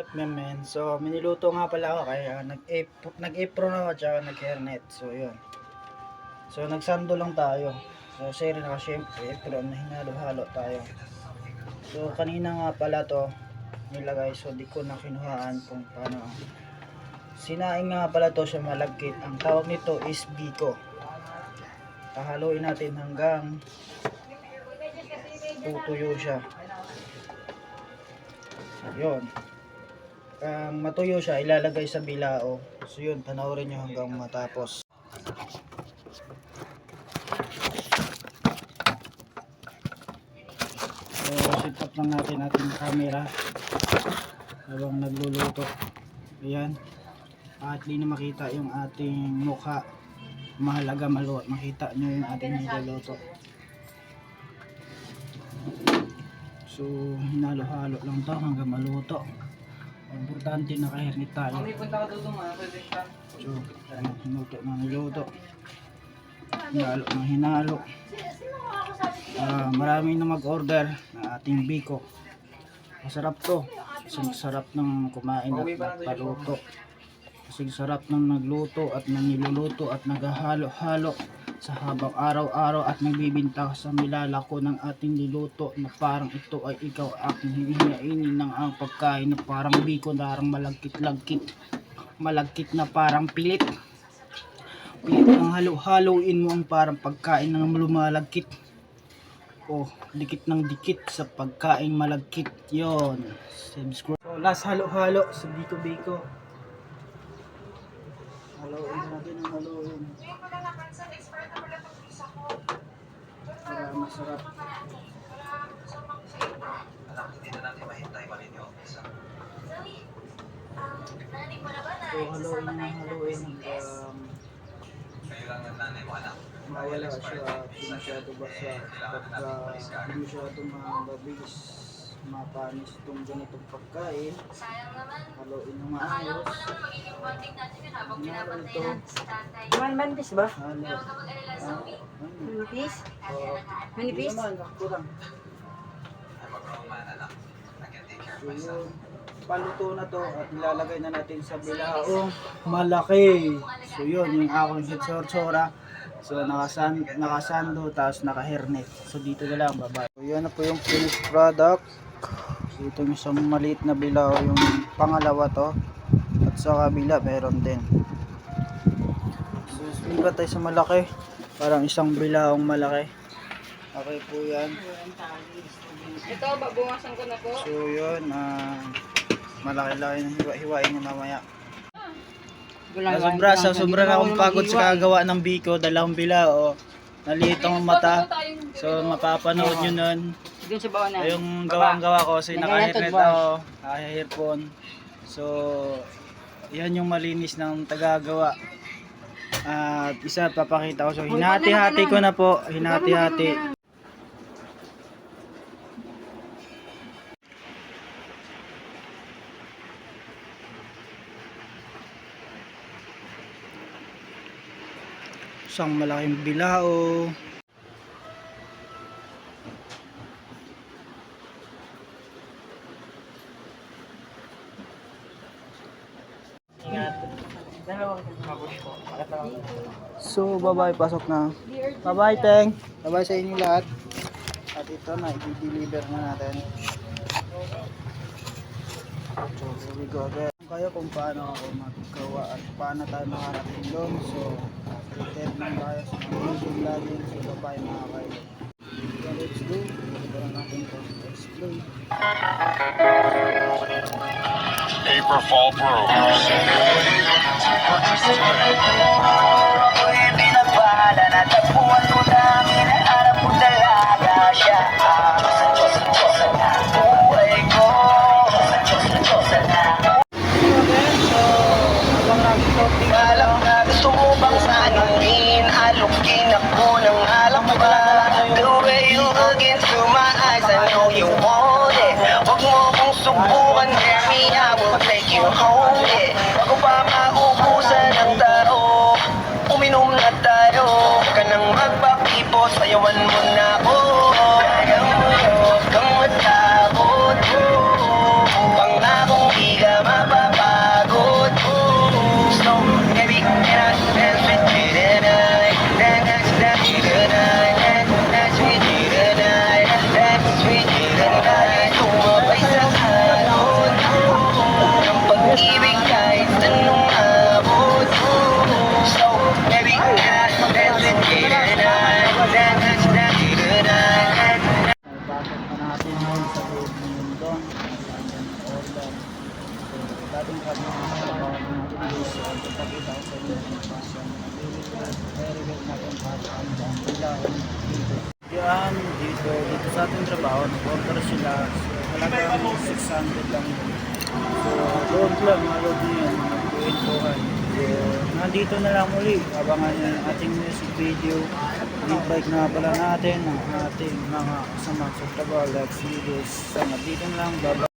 What men? So, miniluto nga pala ako kaya nag-apron ako tsaka nag-hairnet. So, yun. So, nagsando lang tayo. So, sir na syempre, apron na hinalo-halo tayo. So, kanina nga pala to nilagay. So, di ko na kinuhaan kung paano. Sinaing nga pala to sa malagkit. Ang tawag nito is biko. Hahaluin natin hanggang tutuyo siya. Yun. Matuyo siya, ilalagay sa bilao. So yun, panoorin nyo hanggang matapos. So set up lang natin ating camera habang nagluluto. Ayan. At di na makita yung ating mukha. Mahalaga makita nyo yung ating niluluto. So hinalo-halo lang to hanggang maluto. Importante naka-hairnet tayo. So, hinuto na niluto. Hinalo na hinalo. Marami na mag-order na ating biko. Masarap to. Kasing sarap ng kumain at nagpaluto. Kasing sarap ng nagluto at naniluluto at naghahalo-halo sa habang araw-araw at nagbibinta sa milalako ng ating niluto na parang ito ay ikaw aking hinihainin ng ang pagkain na parang biko na parang malagkit na parang pilit ng halo-haloin mo ang parang pagkain ng lumalagkit dikit ng dikit sa pagkain malagkit. Yon, subscribe. So, last halo-halo sa biko haloin natin ang haloin para masarap. So haluin hanggang mawala siya at hindi masyado basa. Pagka hindi masyado mabilis mapanis itong ganitong pagkain, haluin ng maayos. Hinalo ito. Manipis ba? Halo. Manipis? Hindi Manipis? naman, kurang. So yun, paluto na to at nilalagay na natin sa bilao. Malaki. So yun, yung aking hitsura. So nakasando tapos naka-hairnet. So dito na lang, bye-bye. So yan na po yung finished product. So ito yung isang maliit na bilao, yung pangalawa to. At sa kabila meron din. So iba tayo sa malaki. Parang isang bilaong malaki. Okay po yan. Ito, babawasan ko na po. So yun, malaki-laki na hiwa-hiwain nyo mamaya. Sobra na akong pagod sa kagawa ng biko, dalawang bilao. Naliit ang mata. So mapapanood nyo nun. Doon sa bawah na. Yung gawang-gawa ko, so naka-hairnet ako, naka-earphone. So yan yung malinis ng tagagawa. At isa papakita ko. So hinati-hati ko na po, hinati-hati. Isang malaking bilao. So bye-bye, pasok na. Bye-bye Teng. Bye-bye sa inyo lahat. At ito na, i-deliver na natin. So here we go again. Kaya kung paano ako maggawa at paano tayo makarating doon. So updated lang tayo sa mga video vlogging. So bye-bye mga kayo. So let's go. Ito na natin ito. Let's play. Paper Fall Bros. Ako'y pinagpala na tapuan mo namin ang alam mo talaga siya. Sa Diyos na buhay ko. Sa Diyos na. Alam na gusto mo bang sanunin, alukin ako ng alam mo ba? The way you look into my eyes, I know you want it. Huwag mo kong subukan, dare me, I will take you home, yeah. Bago pa maubusan ng tao, uminom na tayo. Huwag ka nang magpakipo, sayawan mo na ako. Kaya mo, huwag kang matakot. Pangakong di ka dating truck na trabaho ng mga guys. So, ipapakita ko sa inyo kung paano siya i-reveal natin para ang dahil dito. Yan, dito sa ating trabaho, nag-order sila. So, talagang 600 lang yun. So, doon lang, malog nyo yun, mag-tuhin. So, nandito na lang muli. Abangan nyo yung ating music video. Big na pala natin ang ating mga kasama sa trabaho. Like, see you guys. Dito na lang, bye-bye.